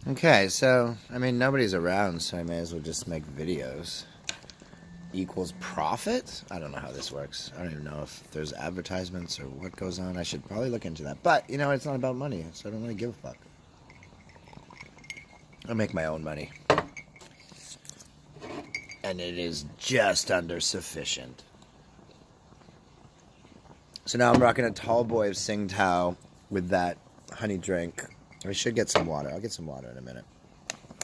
Okay, so, I mean, nobody's around, so I may as well just make videos. Equals profit? I don't know how this works. I don't even know if there's advertisements or what goes on. I should probably look into that. But, you know, it's not about money, so I don't really give a fuck. I make my own money. And it is just under sufficient. So now I'm rocking a tall boy of Tsingtao with that honey drink. I should get some water. I'll get some water in a minute.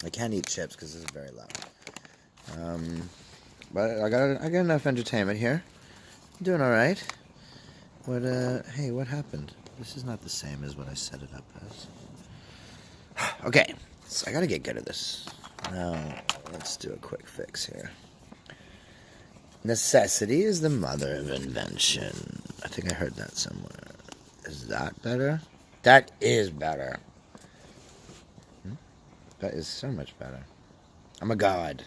I can't eat chips because this is very loud. But I got enough entertainment here. I'm doing all right. What? Hey, what happened? This is not the same as what I set it up as. Okay, so I gotta get good at this. Now, let's do a quick fix here. Necessity is the mother of invention. I think I heard that somewhere. Is that better? That is better. That is so much better. I'm a god.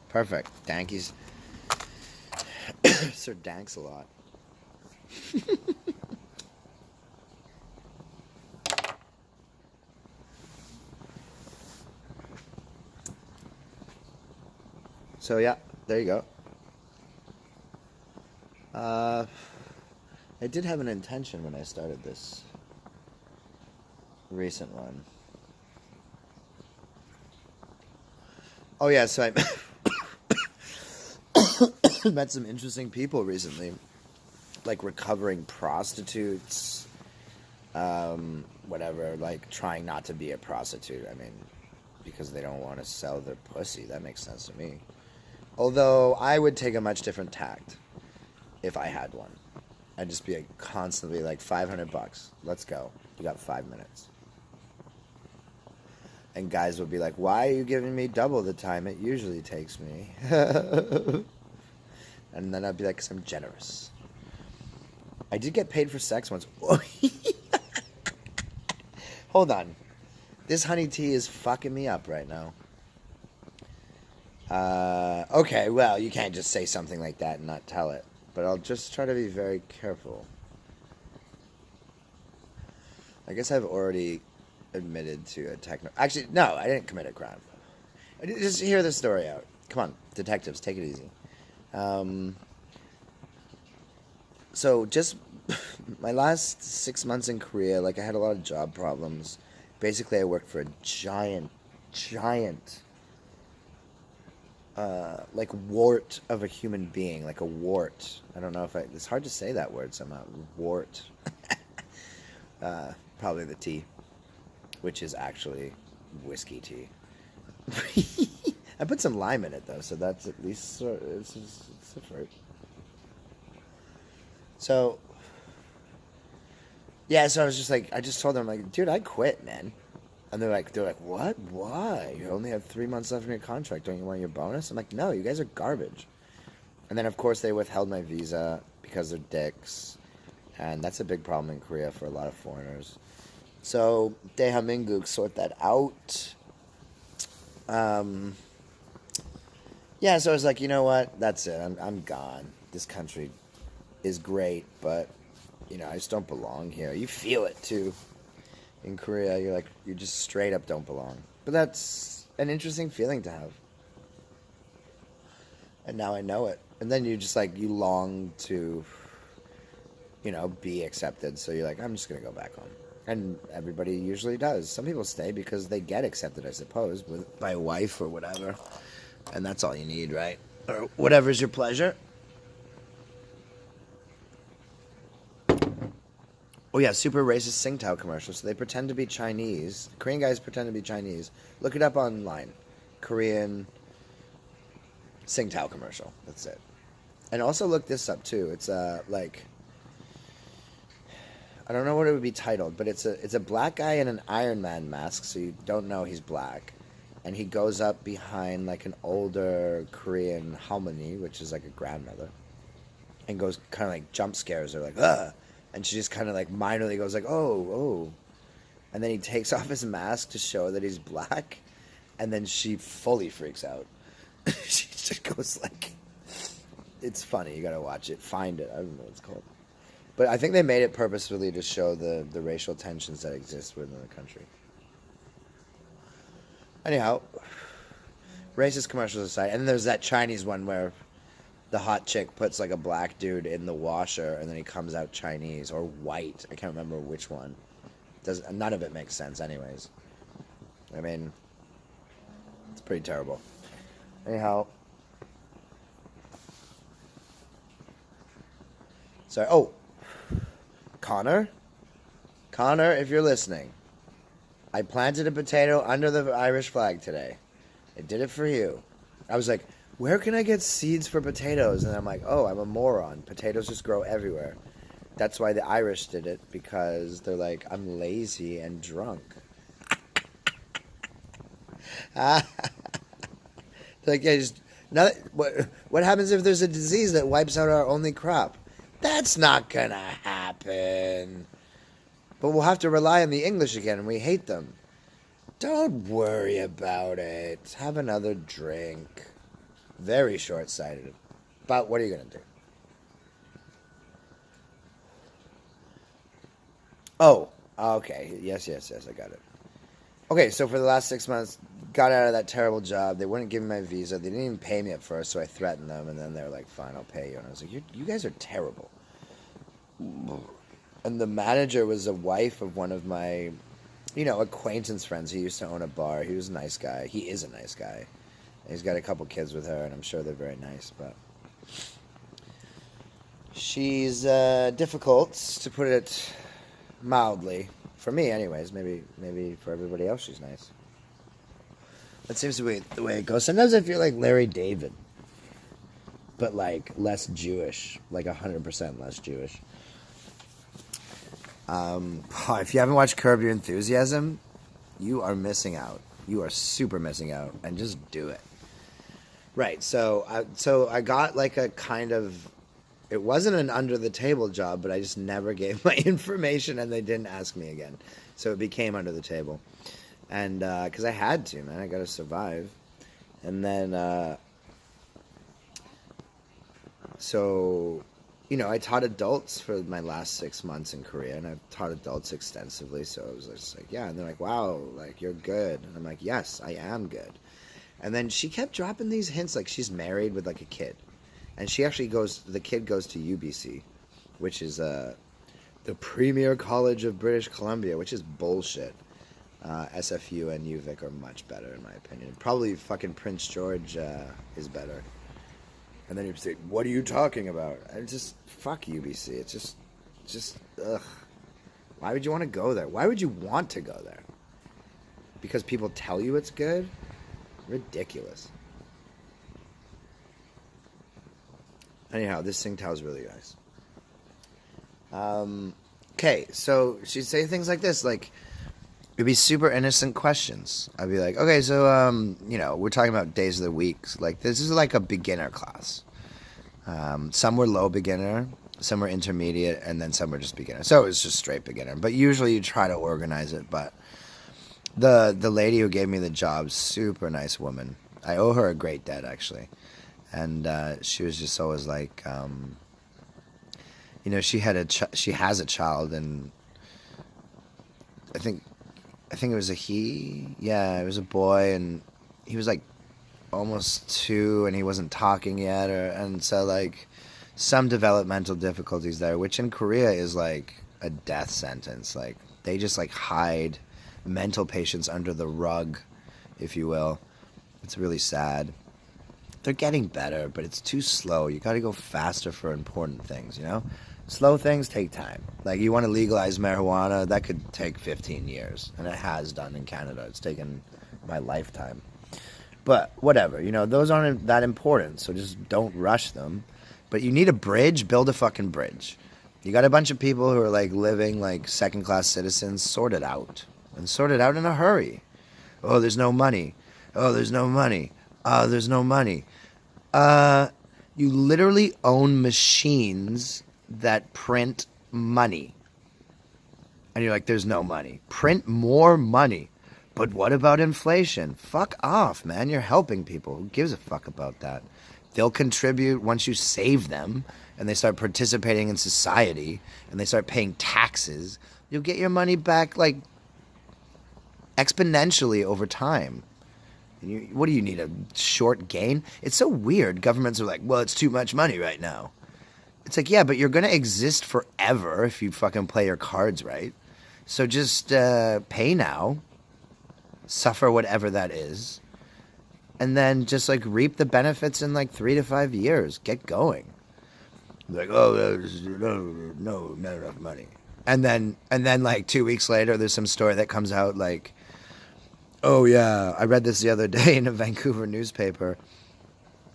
Perfect. Dankies. Sir Danks a lot. So yeah, there you go. I did have an intention when I started this recent one. Oh yeah, so I met some interesting people recently, like recovering prostitutes, whatever, like trying not to be a prostitute. I mean, because they don't want to sell their pussy. That makes sense to me. Although I would take a much different tact if I had one. I'd just be constantly like $500. Let's go. You got 5 minutes. And guys would be like, why are you giving me double the time it usually takes me? And then I'd be like, because I'm generous. I did get paid for sex once. Hold on. This honey tea is fucking me up right now. Okay, well, you can't just say something like that and not tell it. But I'll just try to be very careful. I guess I've already admitted to a techno... Actually, no, I didn't commit a crime. Just hear the story out. Come on, detectives, take it easy. So just my last 6 months in Korea, like I had a lot of job problems. Basically, I worked for a giant, like wart of a human being, like a wart. I don't know if it's hard to say that word somehow. Wart. Probably the tea, which is actually whiskey tea. I put some lime in it though, so that's at least it's a fruit. So yeah, so I was just like, I just told them like, dude, I quit, man. And they're like, what? Why? You only have 3 months left in your contract. Don't you want your bonus? I'm like, no, you guys are garbage. And then of course they withheld my visa because they're dicks, and that's a big problem in Korea for a lot of foreigners. So Daehamingguk sort that out. Yeah, so I was like, you know what? That's it. I'm gone. This country is great, but you know, I just don't belong here. You feel it too. In Korea, you're like, you just straight up don't belong. But that's an interesting feeling to have. And now I know it. And then you just like, you long to, you know, be accepted. So you're like, I'm just going to go back home. And everybody usually does. Some people stay because they get accepted, I suppose, by a wife or whatever. And that's all you need, right? Or whatever's your pleasure. Oh yeah, super racist Tsingtao commercial. So they pretend to be Chinese. Korean guys pretend to be Chinese. Look it up online. Korean Tsingtao commercial. That's it. And also look this up too. It's like, I don't know what it would be titled, but it's a black guy in an Iron Man mask, so you don't know he's black. And he goes up behind like an older Korean halmoni, which is like a grandmother, and goes kind of like jump scares her, like, ugh. And she just kind of like minorly goes like, oh. And then he takes off his mask to show that he's black. And then she fully freaks out. She just goes like, it's funny. You got to watch it. Find it. I don't know what it's called. But I think they made it purposefully to show the racial tensions that exist within the country. Anyhow, racist commercials aside, and then there's that Chinese one where the hot chick puts like a black dude in the washer, and then he comes out Chinese or white. I can't remember which one. None of it makes sense, anyways. I mean, it's pretty terrible. Anyhow, sorry. Oh, Connor, if you're listening, I planted a potato under the Irish flag today. I did it for you. I was like, where can I get seeds for potatoes? And I'm like, oh, I'm a moron. Potatoes just grow everywhere. That's why the Irish did it, because they're like, I'm lazy and drunk. Like, yeah, just what happens if there's a disease that wipes out our only crop? That's not gonna happen. But we'll have to rely on the English again, and we hate them. Don't worry about it. Have another drink. Very short-sighted. But what are you gonna do? Oh, okay. Yes, I got it. Okay, so for the last 6 months, got out of that terrible job. They wouldn't give me my visa. They didn't even pay me at first, so I threatened them, and then they were like, fine, I'll pay you. And I was like, you guys are terrible. And the manager was a wife of one of my, acquaintance friends. He used to own a bar. He was a nice guy. He is a nice guy. And he's got a couple kids with her, and I'm sure they're very nice, but she's difficult, to put it mildly. For me, anyways. Maybe for everybody else, she's nice. That seems to be the way it goes. Sometimes I feel like Larry David, but like less Jewish, like 100% less Jewish. If you haven't watched Curb Your Enthusiasm, you are missing out. You are super missing out, and just do it. Right. So I got like a kind of. It wasn't an under-the-table job, but I just never gave my information, and they didn't ask me again. So it became under the table. And because I had to, man. I got to survive. And then, I taught adults for my last 6 months in Korea, and I've taught adults extensively. So I was just like, yeah. And they're like, wow, like, you're good. And I'm like, yes, I am good. And then she kept dropping these hints, like she's married with, like, a kid. And she actually the kid goes to UBC, which is the premier college of British Columbia, which is bullshit. SFU and UVic are much better, in my opinion. Probably fucking Prince George is better. And then you say, what are you talking about? And just, fuck UBC. It's just, ugh. Why would you want to go there? Why would you want to go there? Because people tell you it's good? Ridiculous. Anyhow, this Tsingtao is really nice. Okay, so she'd say things like this, like, it'd be super innocent questions. I'd be like, okay, so, we're talking about days of the week. Like, this is like a beginner class. Some were low beginner, some were intermediate, and then some were just beginner. So it was just straight beginner. But usually you try to organize it. But the lady who gave me the job, super nice woman. I owe her a great debt, actually. And she was just always like, she has a child, and I think it was a he. Yeah, it was a boy, and he was like almost 2, and he wasn't talking yet, and so like some developmental difficulties there, which in Korea is like a death sentence. Like they just like hide mental patients under the rug, if you will. It's really sad. They're getting better, but it's too slow. You got to go faster for important things, Slow things take time. Like, you want to legalize marijuana, that could take 15 years. And it has done in Canada. It's taken my lifetime. But whatever, those aren't that important, so just don't rush them. But you need a bridge, build a fucking bridge. You got a bunch of people who are, like, living like second-class citizens, sort it out. And sort it out in a hurry. Oh, there's no money. Oh, there's no money. There's no money. You literally own machines that print money. And you're like, there's no money. Print more money. But what about inflation? Fuck off, man. You're helping people. Who gives a fuck about that? They'll contribute once you save them and they start participating in society and they start paying taxes. You'll get your money back, like, exponentially over time. What do you need, a short gain? It's so weird. Governments are like, well, it's too much money right now. It's like, yeah, but you're going to exist forever if you fucking play your cards right. So just pay now, suffer whatever that is, and then just like reap the benefits in like 3 to 5 years. Get going. Like, oh, there's not enough money. And then like 2 weeks later, there's some story that comes out like, oh yeah, I read this the other day in a Vancouver newspaper.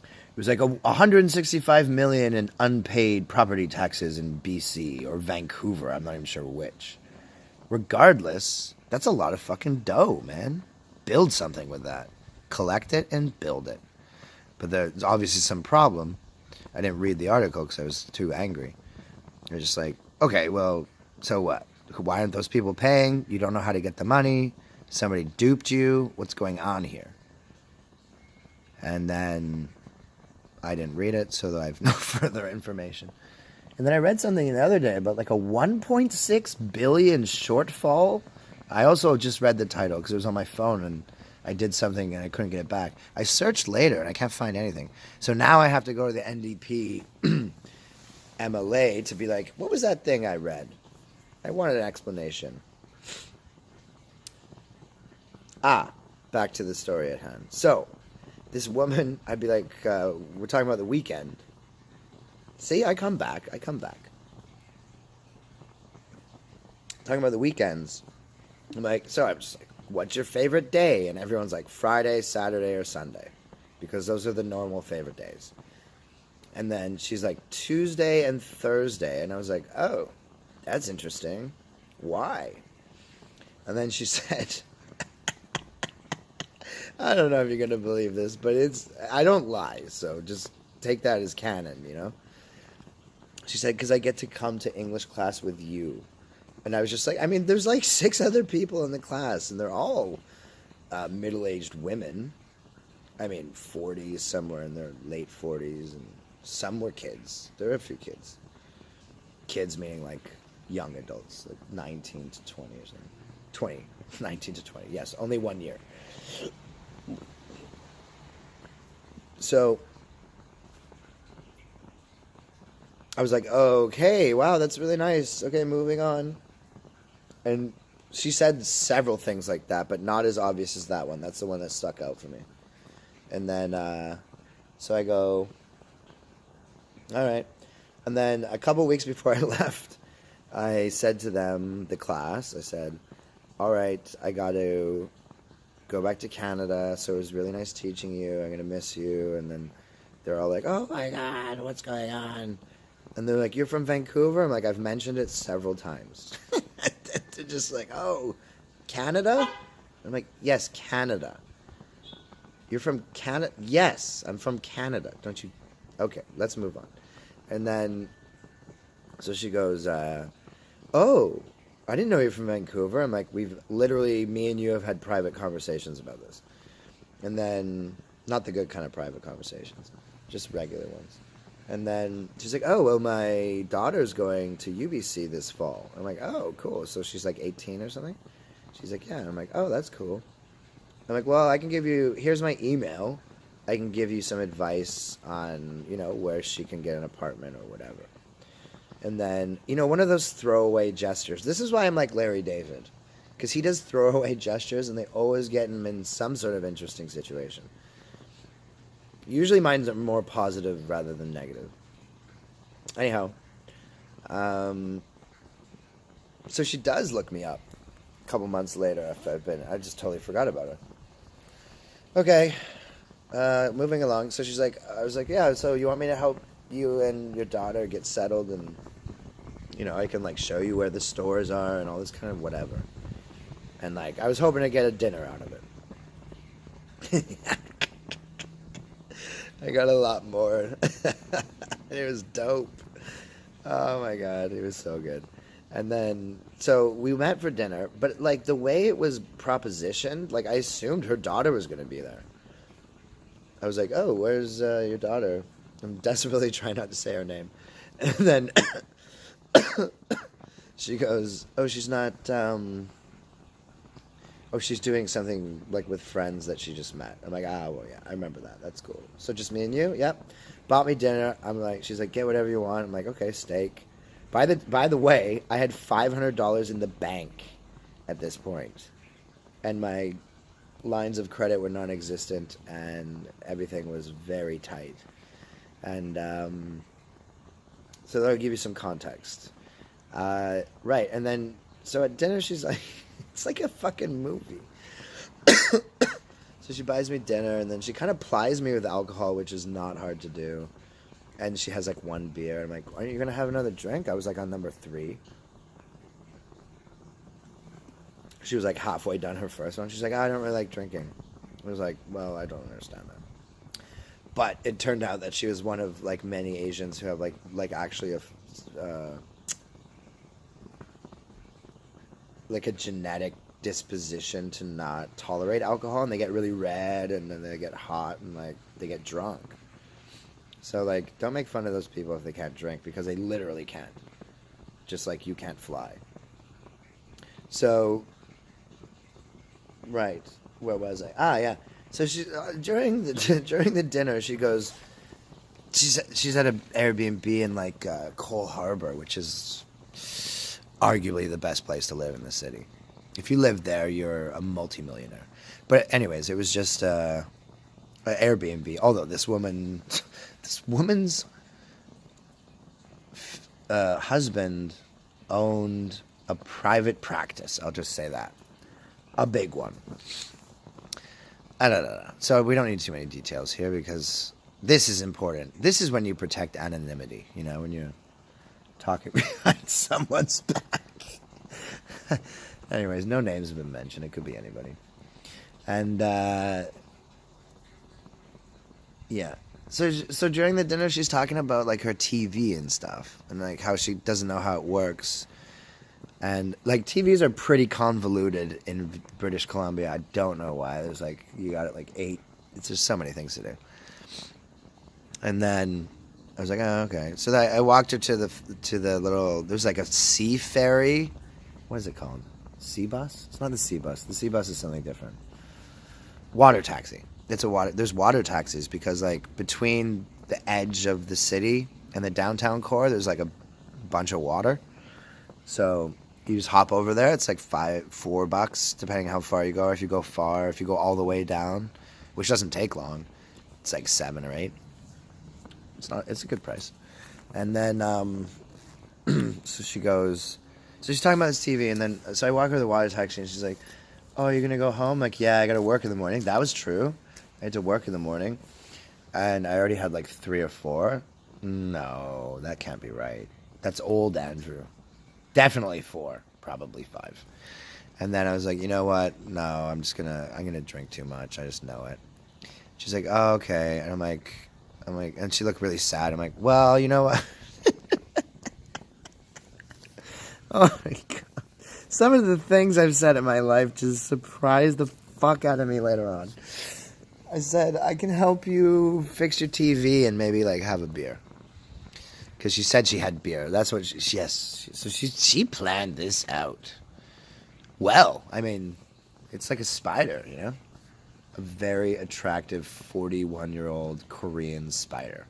It was like 165 million in unpaid property taxes in BC or Vancouver. I'm not even sure which. Regardless, that's a lot of fucking dough, man. Build something with that. Collect it and build it. But there's obviously some problem. I didn't read the article because I was too angry. They're just like, okay, well, so what? Why aren't those people paying? You don't know how to get the money. Somebody duped you. What's going on here? And then I didn't read it, so I have no further information. And then I read something the other day about like a 1.6 billion shortfall. I also just read the title because it was on my phone and I did something and I couldn't get it back. I searched later and I can't find anything. So now I have to go to the NDP MLA to be like, what was that thing I read? I wanted an explanation. Back to the story at hand. So, this woman, I'd be like, we're talking about the weekend. See, I come back. Talking about the weekends. I'm like, so I'm just like, what's your favorite day? And everyone's like, Friday, Saturday, or Sunday. Because those are the normal favorite days. And then she's like, Tuesday and Thursday. And I was like, oh, that's interesting. Why? And then she said, I don't know if you're going to believe this, but I don't lie. So just take that as canon, you know? She said, because I get to come to English class with you. And I was just like, I mean, there's like 6 other people in the class, and they're all middle-aged women. I mean, 40s, somewhere in their late 40s, and some were kids. There were a few kids. Kids meaning like young adults, like 19 to 20 or something. 19 to 20, yes, only 1 year. So I was like, okay, wow, that's really nice. Okay, moving on. And she said several things like that, but not as obvious as that one. That's the one that stuck out for me. And then, so I go, all right. And then a couple weeks before I left, I said to them, the class, I said, all right, I got to go back to Canada, so it was really nice teaching you. I'm going to miss you. And then they're all like, oh my God, what's going on? And they're like, you're from Vancouver? I'm like, I've mentioned it several times. They're just like, oh, Canada? I'm like, yes, Canada. You're from Canada? Yes, I'm from Canada. Don't you? Okay, let's move on. And then, so she goes, oh, I didn't know you're from Vancouver. I'm like, me and you have had private conversations about this. And then, not the good kind of private conversations, just regular ones. And then she's like, oh, well, my daughter's going to UBC this fall. I'm like, oh, cool. So she's like 18 or something? She's like, yeah. And I'm like, oh, that's cool. I'm like, well, I can give you, here's my email. I can give you some advice on, where she can get an apartment or whatever. And then, one of those throwaway gestures. This is why I'm like Larry David. Because he does throwaway gestures and they always get him in some sort of interesting situation. Usually mine's more positive rather than negative. Anyhow, so she does look me up a couple months later after I just totally forgot about her. Okay, moving along. So she's like, I was like, yeah, so you want me to help you and your daughter get settled and, I can like show you where the stores are and all this kind of whatever. And like, I was hoping to get a dinner out of it. I got a lot more. It was dope. Oh my God, it was so good. And then, so we met for dinner, but like the way it was propositioned, like I assumed her daughter was going to be there. I was like, oh, where's your daughter? I'm desperately trying not to say her name. And then she goes, oh, she's not Oh, she's doing something like with friends that she just met. I'm like, ah, well, yeah, I remember that. That's cool. So just me and you? Yep. Bought me dinner. I'm like, she's like, get whatever you want. I'm like, okay, steak. By the way, I had $500 in the bank at this point, and my lines of credit were non-existent, and everything was very tight. And so that'll give you some context. Right, and then so at dinner she's like, it's like a fucking movie. So she buys me dinner, and then she kind of plies me with alcohol, which is not hard to do. And she has like one beer. I'm like, aren't you gonna have another drink? I was like on number 3. She was like halfway done her first one. She's like, I don't really like drinking. I was like, well, I don't understand that. But it turned out that she was one of like many Asians who have like actually like a genetic disposition to not tolerate alcohol, and they get really red, and then they get hot, and like they get drunk. So like, don't make fun of those people if they can't drink, because they literally can't. Just like you can't fly. So, right, where was I? Ah, yeah. So she during the dinner, she goes. She's at an Airbnb in like Cole Harbor, which is arguably the best place to live in the city. If you live there, you're a multimillionaire. But anyways, it was just an Airbnb. Although this woman's husband owned a private practice. I'll just say that. A big one. I don't know. So we don't need too many details here, because this is important. This is when you protect anonymity, you know, when you're talking behind someone's back. Anyways, no names have been mentioned. It could be anybody. And, yeah. So during the dinner, she's talking about, like, her TV and stuff. And, like, how she doesn't know how it works. And, like, TVs are pretty convoluted in British Columbia. I don't know why. There's, like, you got it, like, 8. It's just so many things to do. And then I was like, oh, okay. So I walked her to the little, there's, like, a sea ferry. What is it called? Sea bus? It's not the sea bus. The sea bus is something different. Water taxi. There's water taxis, because like between the edge of the city and the downtown core, there's like a bunch of water. So you just hop over there. It's like $4, depending how far you go. If you go far, if you go all the way down, which doesn't take long, it's like 7 or 8. It's a good price. And then, so she goes. So she's talking about this TV, and then so I walk her to the water taxi, and she's like, oh, you're going to go home? I'm like, yeah, I got to work in the morning. That was true. I had to work in the morning, and I already had like 3 or 4. No, that can't be right. That's old Andrew. Definitely 4, probably 5. And then I was like, you know what? No, I'm going to drink too much. I just know it. She's like, oh, okay. And I'm like, and she looked really sad. I'm like, well, you know what? Oh my God. Some of the things I've said in my life just surprise the fuck out of me later on. I said, I can help you fix your TV and maybe like have a beer. Because she said she had beer. That's what yes. So she planned this out. Well, I mean, it's like a spider, you know? A very attractive 41-year-old Korean spider.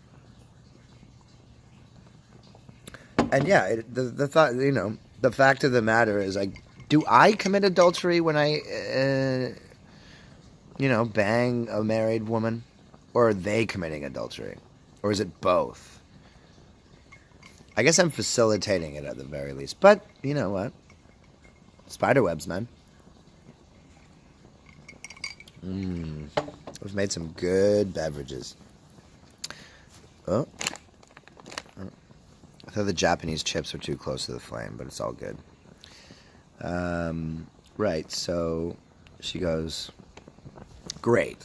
And yeah, the thought, you know, the fact of the matter is, like, do I commit adultery when I, bang a married woman? Or are they committing adultery? Or is it both? I guess I'm facilitating it at the very least. But, you know what? Spiderwebs, man. We've made some good beverages. Oh. I thought the Japanese chips were too close to the flame, but it's all good. Right, so she goes, great.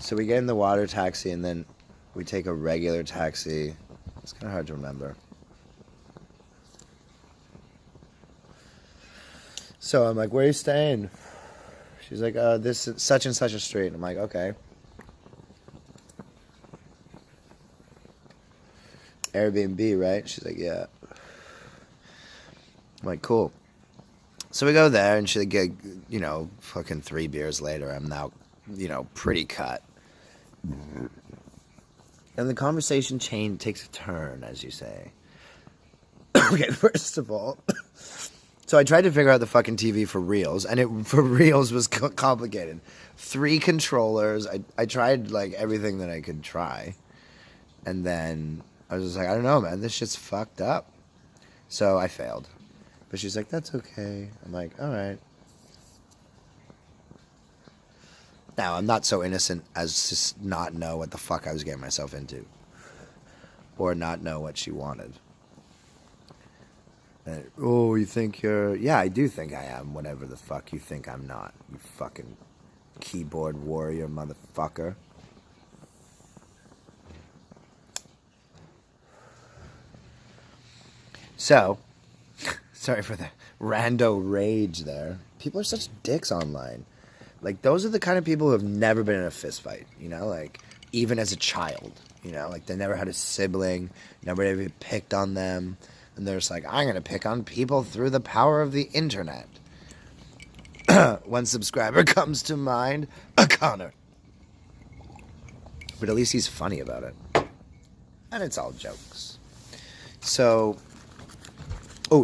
So we get in the water taxi, and then we take a regular taxi. It's kind of hard to remember. So I'm like, where are you staying? She's like, this is such and such a street. And I'm like, okay. Airbnb, right? She's like, yeah. I'm like, cool. So we go there, and she get, fucking 3 beers later, I'm now, pretty cut. And the conversation chain takes a turn, as you say. Okay, first of all, so I tried to figure out the fucking TV for reals, and it for reals was complicated. 3 controllers. I tried like everything that I could try, and then I was just like, I don't know, man, this shit's fucked up. So I failed, but she's like, that's okay. I'm like, all right. Now I'm not so innocent as to not know what the fuck I was getting myself into, or not know what she wanted. Oh, you think you're... Yeah, I do think I am whatever the fuck you think I'm not. You fucking keyboard warrior motherfucker. So, sorry for the rando rage there. People are such dicks online. Like, those are the kind of people who have never been in a fist fight, like, even as a child, like, they never had a sibling, nobody ever picked on them. And they're just like, I'm going to pick on people through the power of the internet. One subscriber comes to mind, Connor. But at least he's funny about it. And it's all jokes. So,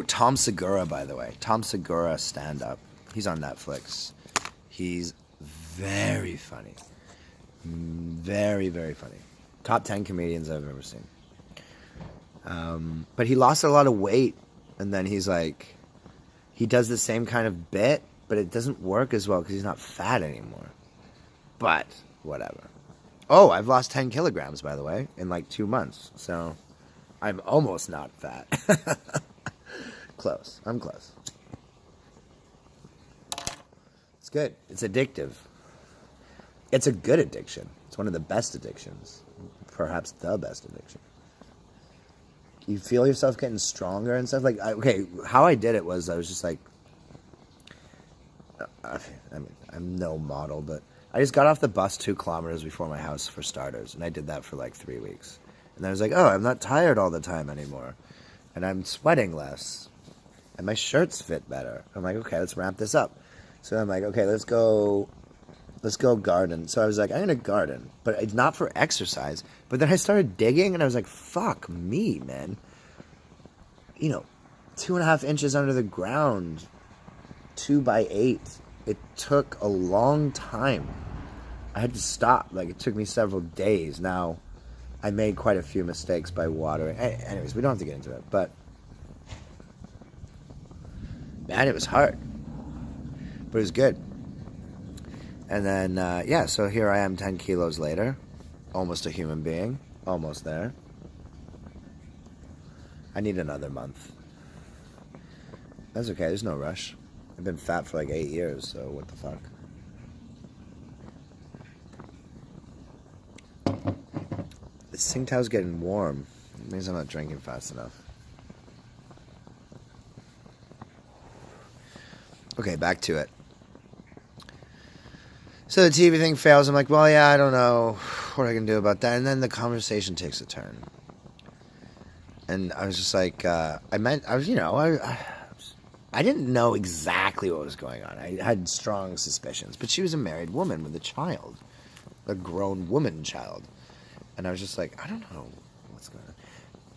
Tom Segura, by the way. Tom Segura stand-up. He's on Netflix. He's very funny. Very, very funny. Top 10 comedians I've ever seen. But he lost a lot of weight, and then he's like, he does the same kind of bit, but it doesn't work as well because he's not fat anymore. But, whatever. Oh, I've lost 10 kilograms, by the way, in like 2 months. So, I'm almost not fat. Close. I'm close. It's good. It's addictive. It's a good addiction. It's one of the best addictions. Perhaps the best addiction. You feel yourself getting stronger and stuff. Like, how I did it was I was just like, I'm no model, but I just got off the bus 2 kilometers before my house for starters, and I did that for like 3 weeks. And then I was like, I'm not tired all the time anymore, and I'm sweating less, and my shirts fit better. I'm like, okay, let's ramp this up. So I'm like, okay, let's go garden. So I was like, I'm gonna garden, but it's not for exercise. But then I started digging, and I was like, fuck me, man. 2.5 inches under the ground, 2 by 8. It took a long time. I had to stop. Like, it took me several days. Now, I made quite a few mistakes by watering. Anyways, we don't have to get into it, but man, it was hard, but it was good. And then, so here I am 10 kilos later. Almost a human being. Almost there. I need another month. That's okay, there's no rush. I've been fat for like 8 years, so what the fuck. The Tsingtao's getting warm. It means I'm not drinking fast enough. Okay, back to it. So the TV thing fails. I'm like, well, yeah, I don't know what I can do about that. And then the conversation takes a turn. And I was just like, I didn't know exactly what was going on. I had strong suspicions. But she was a married woman with a child. A grown woman child. And I was just like, I don't know what's going on.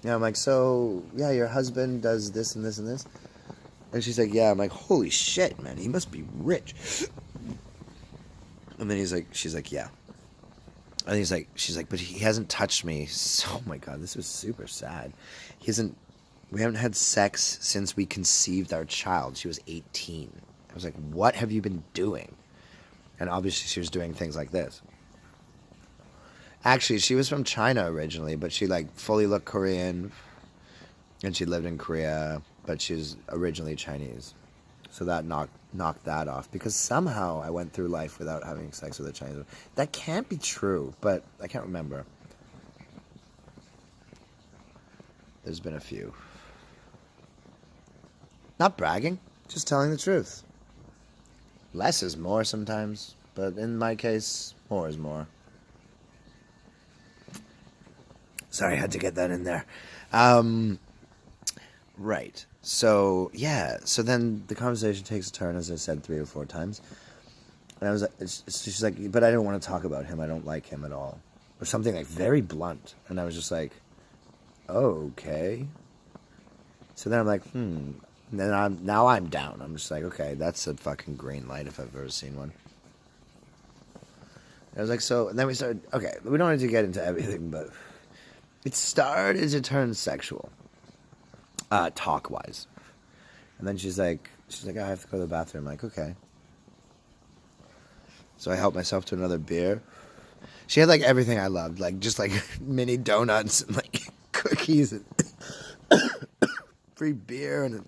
I'm like, so, yeah, your husband does this and this and this? And she's like, yeah. I'm like, holy shit, man. He must be rich. And then she's like, yeah. And she's like, but he hasn't touched me. Oh my God, this was super sad. We haven't had sex since we conceived our child. She was 18. I was like, what have you been doing? And obviously she was doing things like this. Actually, she was from China originally, but she like fully looked Korean. And she lived in Korea, but she was originally Chinese. So that knocked that off, because somehow I went through life without having sex with a Chinese woman. That can't be true, but I can't remember. There's been a few. Not bragging, just telling the truth. Less is more sometimes, but in my case, more is more. Sorry, I had to get that in there. Right. So, yeah. So then the conversation takes a turn, as I said 3 or 4 times. And I was like, she's like, but I don't want to talk about him. I don't like him at all. Or something like very blunt. And I was just like, oh, okay. So then I'm like, And then I'm down. I'm just like, okay, that's a fucking green light if I've ever seen one. And I was like, so, and then we started, okay, we don't need to get into everything, but it started to turn sexual. Talk-wise. And then she's like, oh, I have to go to the bathroom. I'm like, okay. So I helped myself to another beer. She had like everything I loved, like just like mini donuts and like cookies and free beer and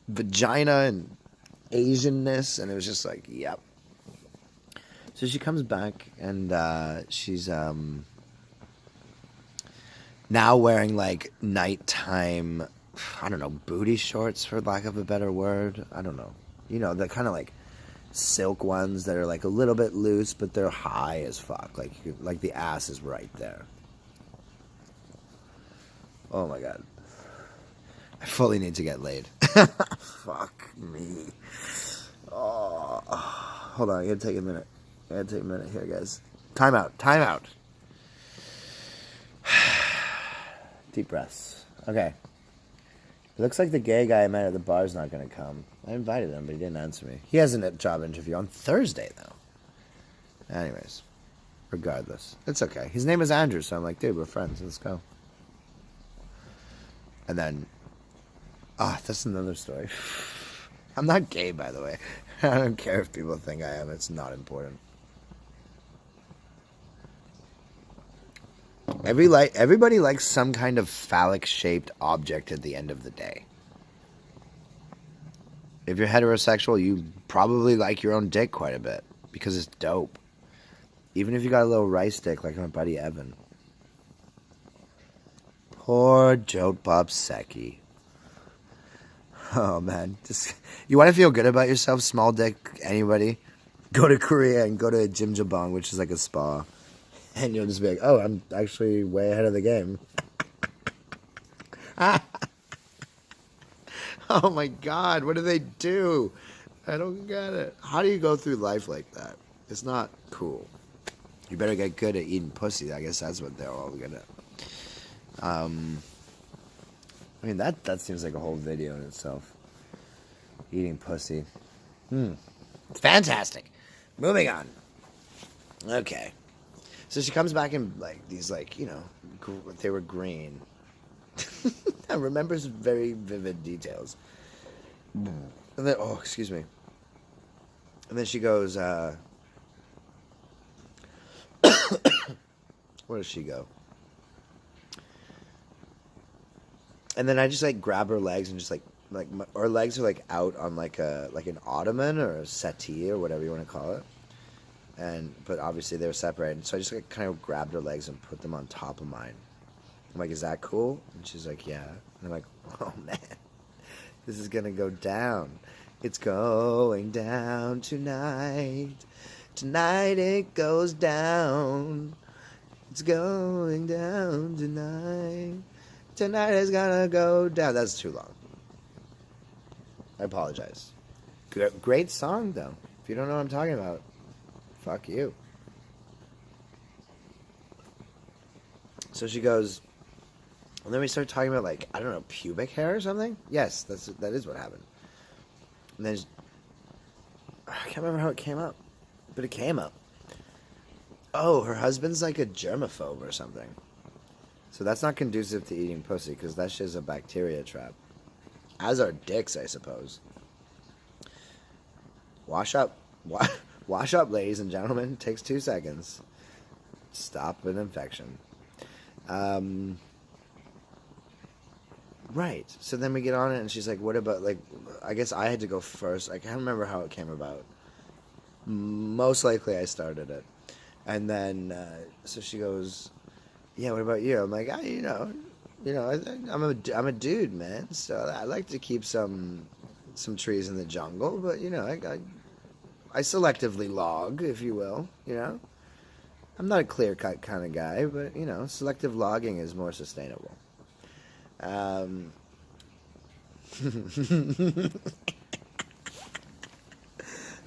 vagina and Asianness, and it was just like, yep. So she comes back and she's now wearing like nighttime, I don't know, booty shorts for lack of a better word. I don't know. You know, the kind of like silk ones that are like a little bit loose, but they're high as fuck. Like the ass is right there. Oh my god. I fully need to get laid. Fuck me. Oh. Hold on, I gotta take a minute. Here, guys. Time out. Deep breaths. Okay. It looks like the gay guy I met at the bar is not going to come. I invited him, but he didn't answer me. He has a job interview on Thursday, though. Anyways. Regardless. It's okay. His name is Andrew, so I'm like, dude, we're friends. Let's go. And then... that's another story. I'm not gay, by the way. I don't care if people think I am. It's not important. Everybody likes some kind of phallic-shaped object at the end of the day. If you're heterosexual, you probably like your own dick quite a bit because it's dope. Even if you got a little rice dick like my buddy Evan. Poor Jote Bob Secchi. Oh, man. You want to feel good about yourself, small dick, anybody? Go to Korea and go to Jimjilbang, which is like a spa. And you'll just be like, oh, I'm actually way ahead of the game. Oh my god, what do they do? I don't get it. How do you go through life like that? It's not cool. You better get good at eating pussy. I guess that's what they're all good at. I mean, that seems like a whole video in itself. Eating pussy. It's fantastic. Moving on. Okay. So she comes back in, like, these, like, you know, they were green. I remember some very vivid details. And then, oh, excuse me. And then she goes, where does she go? And then I just, like, grab her legs and just, like her legs are, like, out on, like, an ottoman or a settee or whatever you want to call it. But obviously they were separated. So I just like, kind of grabbed her legs and put them on top of mine. I'm like, is that cool? And she's like, yeah. And I'm like, oh man, this is going to go down. It's going down tonight. Tonight it goes down. It's going down tonight. Tonight is going to go down. That's too long. I apologize. Great song though. If you don't know what I'm talking about. Fuck you. So she goes, and then we start talking about, like, I don't know, pubic hair or something? Yes, that is what happened. And then I can't remember how it came up, but it came up. Oh, her husband's like a germaphobe or something. So that's not conducive to eating pussy, because that's just a bacteria trap. As are dicks, I suppose. Wash up. Wash up, ladies and gentlemen. It takes 2 seconds. Stop an infection. Right. So then we get on it, and she's like, what about, like, I guess I had to go first. I can't remember how it came about. Most likely I started it. And then, so she goes, yeah, what about you? I'm like, I'm a dude, man. So I like to keep some trees in the jungle, but, I selectively log, if you will, I'm not a clear-cut kind of guy, but, selective logging is more sustainable.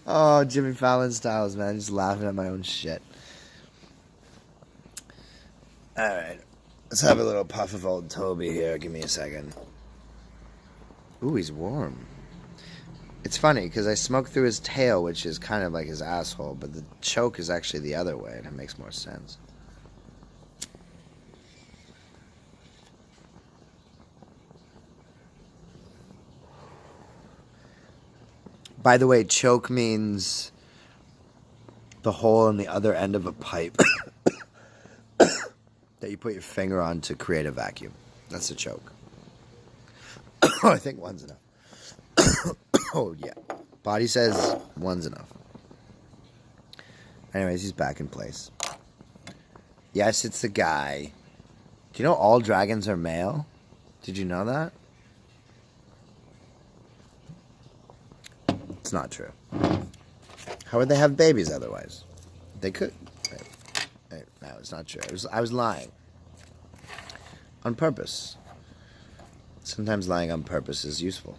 Oh, Jimmy Fallon styles, man. Just laughing at my own shit. Alright. Let's have a little puff of old Toby here. Give me a second. Ooh, he's warm. It's funny, because I smoke through his tail, which is kind of like his asshole, but the choke is actually the other way, and it makes more sense. By the way, choke means the hole in the other end of a pipe that you put your finger on to create a vacuum. That's a choke. I think one's enough. Oh, yeah. Body says one's enough. Anyways, he's back in place. Yes, it's the guy. Do you know all dragons are male? Did you know that? It's not true. How would they have babies otherwise? They could. No, it's not true. I was lying. On purpose. Sometimes lying on purpose is useful.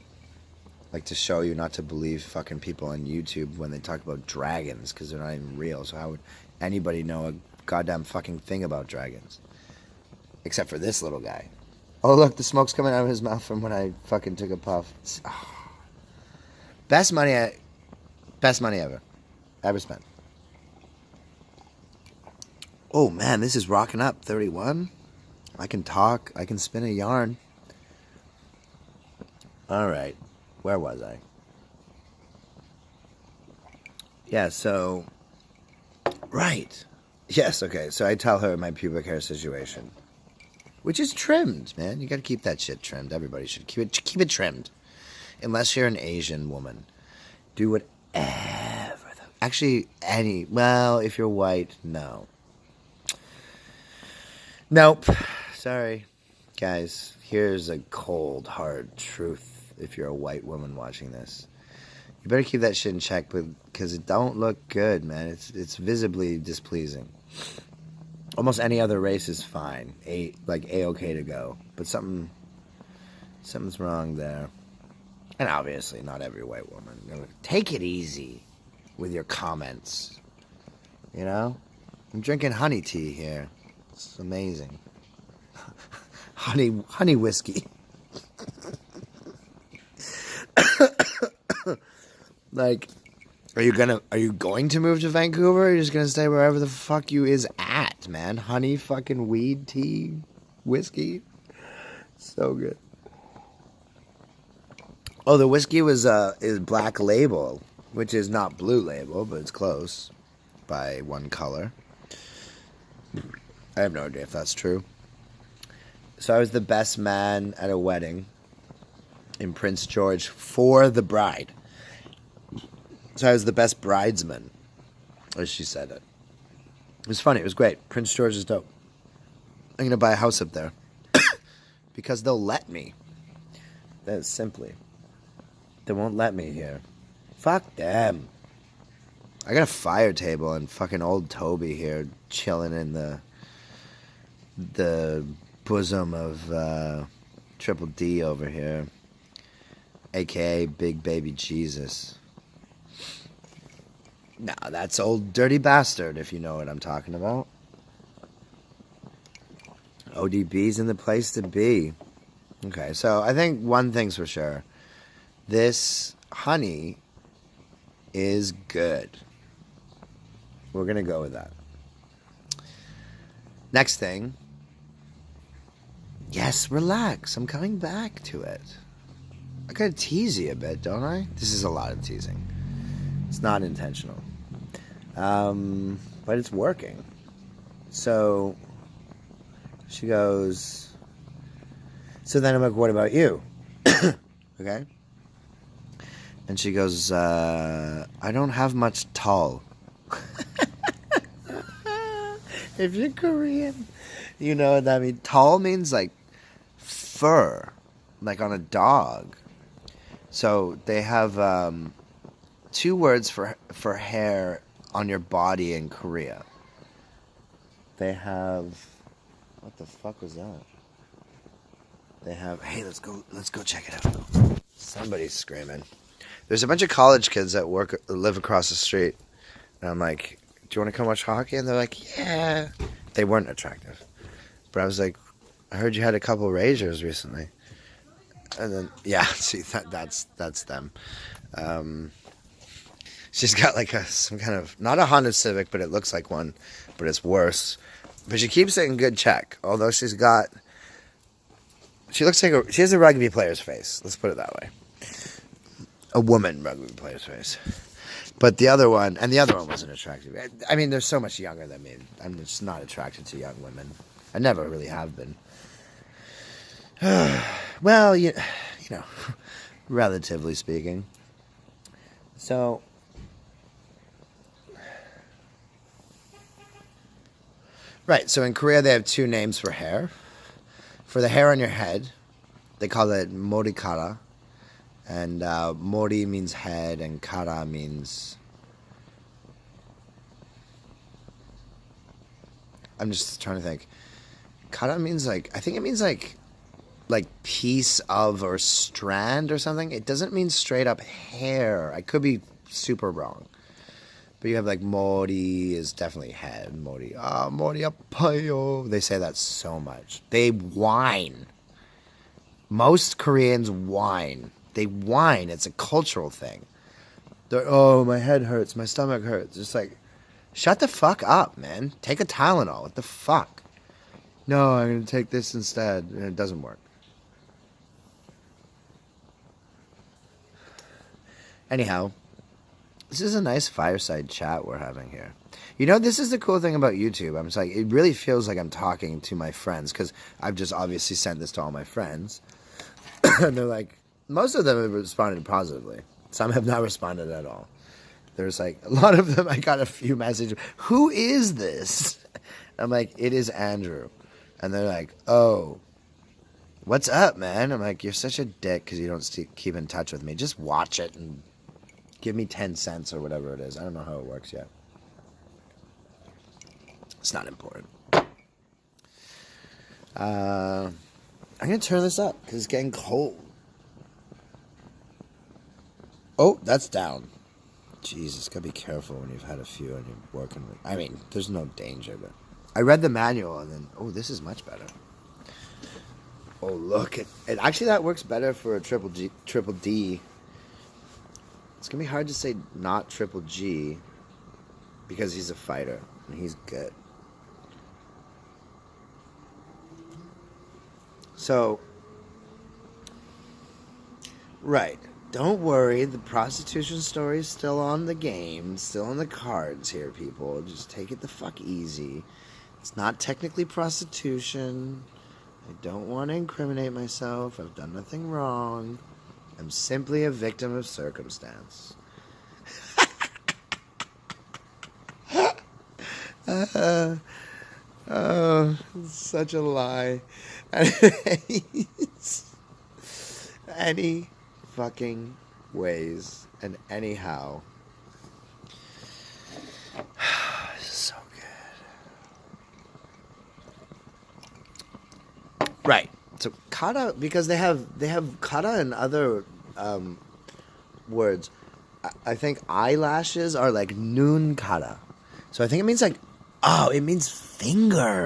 Like to show you not to believe fucking people on YouTube when they talk about dragons because they're not even real. So how would anybody know a goddamn fucking thing about dragons? Except for this little guy. Oh, look, the smoke's coming out of his mouth from when I fucking took a puff. Best money ever spent. Oh man, this is rocking up. 31. I can talk. I can spin a yarn. All right, where was I? Yeah. So, right. Yes. Okay. So I tell her my pubic hair situation, which is trimmed, man. You got to keep that shit trimmed. Everybody should keep it trimmed. Unless you're an Asian woman. Do whatever. Actually, well, if you're white, no. Nope. Sorry. Guys, here's a cold, hard truth if you're a white woman watching this. You better keep that shit in check because it don't look good, man. It's visibly displeasing. Almost any other race is fine. A-okay to go. But something's wrong there. And obviously, not every white woman. Take it easy with your comments. You know? I'm drinking honey tea here. It's amazing. honey whiskey. Like, are you going to move to Vancouver? Or are you just gonna stay wherever the fuck you is at, man? Honey fucking weed tea whiskey. So good. Oh, the whiskey is Black Label, which is not Blue Label, but it's close by one color. I have no idea if that's true. So I was the best man at a wedding in Prince George for the bride. So I was the best bridesman, as she said it. It was funny. It was great. Prince George is dope. I'm going to buy a house up there because they'll let me. That is simply. They won't let me here. Fuck them. I got a fire table and fucking old Toby here chilling in the bosom of Triple D over here, aka Big Baby Jesus. No, that's old dirty bastard, if you know what I'm talking about. ODB's in the place to be. Okay, so I think one thing's for sure. This honey is good. We're going to go with that. Next thing. Yes, relax. I'm coming back to it. I got to tease you a bit, don't I? This is a lot of teasing. It's not intentional. But it's working. So she goes, so then I'm like, what about you? Okay. And she goes, I don't have much tall. If you're Korean, you know what that means. Tall means like fur, like on a dog. So they have two words for hair on your body in Korea. They have, what the fuck was that? They have, hey, let's go check it out. Somebody's screaming. There's a bunch of college kids that live across the street. And I'm like, do you want to come watch hockey? And they're like, yeah. They weren't attractive. But I was like, I heard you had a couple razors recently. And then, yeah, see, that's them. She's got like some kind of, not a Honda Civic, but it looks like one, but it's worse. But she keeps it in good check. Although she looks like she has a rugby player's face. Let's put it that way. A woman rugby player's face. But the other one wasn't attractive. I mean, they're so much younger than me. I'm just not attracted to young women. I never really have been. Well, you know, relatively speaking. So, right, so in Korea they have two names for hair. For the hair on your head, they call it morikara. And mori means head, and kara means... I'm just trying to think. Kara means like... I think it means like piece of or strand or something. It doesn't mean straight up hair. I could be super wrong. But you have like mori is definitely head. Mori apayo. They say that so much. They whine. Most Koreans whine. They whine. It's a cultural thing. They're, oh, my head hurts. My stomach hurts. It's like, shut the fuck up, man. Take a Tylenol. What the fuck? No, I'm going to take this instead. And it doesn't work. Anyhow, this is a nice fireside chat we're having here. You know, this is the cool thing about YouTube. I'm just like, it really feels like I'm talking to my friends because I've just obviously sent this to all my friends. And they're like, most of them have responded positively. Some have not responded at all. There's like, a lot of them, I got a few messages. Who is this? I'm like, it is Andrew. And they're like, oh, what's up, man? I'm like, you're such a dick because you don't keep in touch with me. Just watch it and give me 10 cents or whatever it is. I don't know how it works yet. It's not important. I'm going to turn this up because it's getting cold. Oh, that's down. Jesus, gotta be careful when you've had a few and you're working with... I mean, there's no danger, but... I read the manual and then... Oh, this is much better. Oh, look. Actually, that works better for a triple D. It's gonna be hard to say not triple G because he's a fighter and he's good. So... Right. Don't worry, the prostitution story is still on the game, still on the cards here, people. Just take it the fuck easy. It's not technically prostitution. I don't want to incriminate myself. I've done nothing wrong. I'm simply a victim of circumstance. Oh, such a lie. Any fucking ways and anyhow. This is so good. Right. So kata, because they have kata and other words. I think eyelashes are like nun kata. So I think it means like, oh, it means finger.